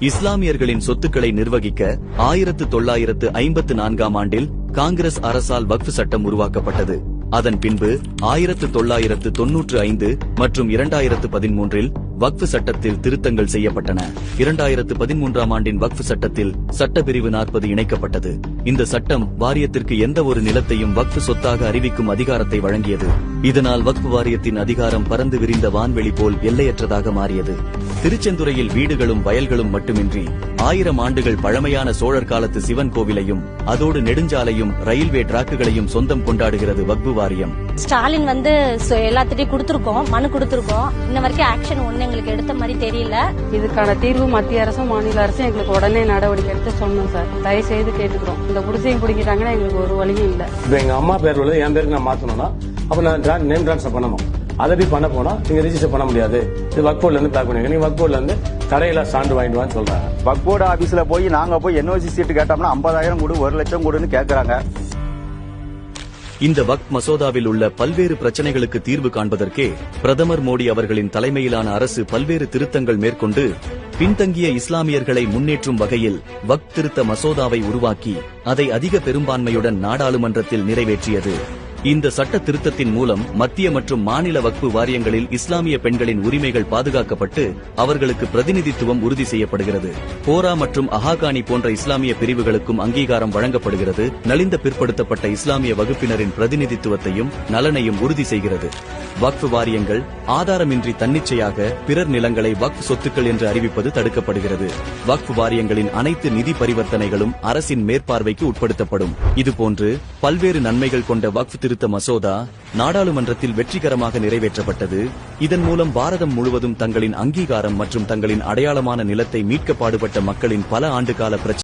இஸ்லாமியர்களின் சொத்துக்களை நிர்வகிக்க 1954ஆம் ஆண்டில் காங்கிரஸ் அரசால் வக்ஃப் சட்டம் உருவாக்கப்பட்டது. அதன் பின்பு 1995 மற்றும் 2013இல் வக்ஃப் சட்டத்தில் திருத்தங்கள் செய்யப்பட்டன. 2013ஆம் ஆண்டின் வக்ஃப் சட்டத்தில் சட்டப்பிரிவு 40 இணைக்கப்பட்டது. இந்த சட்டம் வாரியத்திற்கு எந்த ஒரு நிலத்தையும் வக்ஃப் சொத்தாக அறிவிக்கும் அதிகாரத்தை வழங்கியது. இதனால் வக்ஃப் வாரியத்தின் அதிகாரம் பறந்து விரிந்த வான்வெளி போல் எல்லையற்றதாக மாறியது. திருச்செந்துறையில் வீடுகளும் வயல்களும் மட்டுமின்றி 1000 ஆண்டுகள் பழமையான சோழர் காலத்து சிவன் கோவிலையும் அதோடு நெடுஞ்சாலையும் ரயில்வே டிராக்குகளையும் சொந்தம் கொண்டாடுகிறது வக்ஃப் வாரியம். ஸ்டாலின் எல்லாத்திட்டையும் கொடுத்திருக்கோம், மனு கொடுத்திருக்கோம். இன்ன வரைக்கும் ஆக்ஷன் ஒண்ணு எங்களுக்கு எடுத்த மாதிரி தெரியல. இதுக்கான தீர்வு மத்திய அரசும் மாநில அரசும் எங்களுக்கு உடனே நடவடிக்கை எடுத்து சொன்னோம் சார். தயவு செய்து கேட்டுக்கிறோம். இந்த குடிசையும் பிடிக்கிறாங்கன்னா எங்களுக்கு ஒரு வழியும் இல்ல. எங்க அம்மா பேர் உள்ளது என் பேருக்கு நான் மாத்தணும்னா அப்ப நான் நேம் டிரான்ஸ்ஃபர் பண்ணணும். அதை பண்ண போனா நீங்க ரெஜிஸ்டர் பண்ண முடியாது. இது வக்ஃப் போர்ட்ல இருந்து பிளாக் பண்ணுவீங்க. நீங்க வக்ஃப் போர்ட்ல இருந்து கடையில சான்று வாங்கிட்டு வான்னு சொல்றாங்க. வக்ஃப் போர்டு ஆபீஸ்ல போய் நாங்க போய் NOC சீட்டு கேட்டோம்னா 50,000 கொடு 1 லட்சம் கொடுன்னு கேக்குறாங்க. இந்த வக்ஃப் மசோதாவில் உள்ள பல்வேறு பிரச்சனைகளுக்கு தீர்வு காண்பதற்கே பிரதமர் மோடி அவர்களின் தலைமையிலான அரசு பல்வேறு திருத்தங்கள் மேற்கொண்டு பின்தங்கிய இஸ்லாமியர்களை முன்னேற்றும் வகையில் வக்ஃப் திருத்த மசோதாவை உருவாக்கி அதை அதிக பெரும்பான்மையுடன் நாடாளுமன்றத்தில் நிறைவேற்றியது. இந்த சட்ட திருத்தத்தின் மூலம் மத்திய மற்றும் மாநில வக்ஃப் வாரியங்களில் இஸ்லாமிய பெண்களின் உரிமைகள் பாதுகாக்கப்பட்டு அவர்களுக்கு பிரதிநிதித்துவம் உறுதி செய்யப்படுகிறது. போரா மற்றும் அஹாகானி போன்ற இஸ்லாமிய பிரிவுகளுக்கும் அங்கீகாரம் வழங்கப்படுகிறது. நலிந்த பிற்படுத்தப்பட்ட இஸ்லாமிய வகுப்பினரின் பிரதிநிதித்துவத்தையும் நலனையும் உறுதி செய்கிறது. வக்ஃப் வாரியங்கள் ஆதாரமின்றி தன்னிச்சையாக பிறர் நிலங்களை வக்ஃப் சொத்துக்கள் என்று அறிவிப்பது தடுக்கப்படுகிறது. வக்ஃப் வாரியங்களின் அனைத்து நிதி பரிவர்த்தனைகளும் அரசின் மேற்பார்வைக்கு உட்படுத்தப்படும். இதுபோன்று பல்வேறு நன்மைகள் கொண்ட வக்ஃப் திருத்த மசோதா நாடாளுமன்றத்தில் வெற்றிகரமாக நிறைவேற்றப்பட்டது. இதன் மூலம் பாரதம் முழுவதும் தங்களின் அங்கீகாரம் மற்றும் தங்களின் அடையாளமான நிலத்தை மீட்க பாடுபட்ட மக்களின் பல ஆண்டுகால பிரச்சனை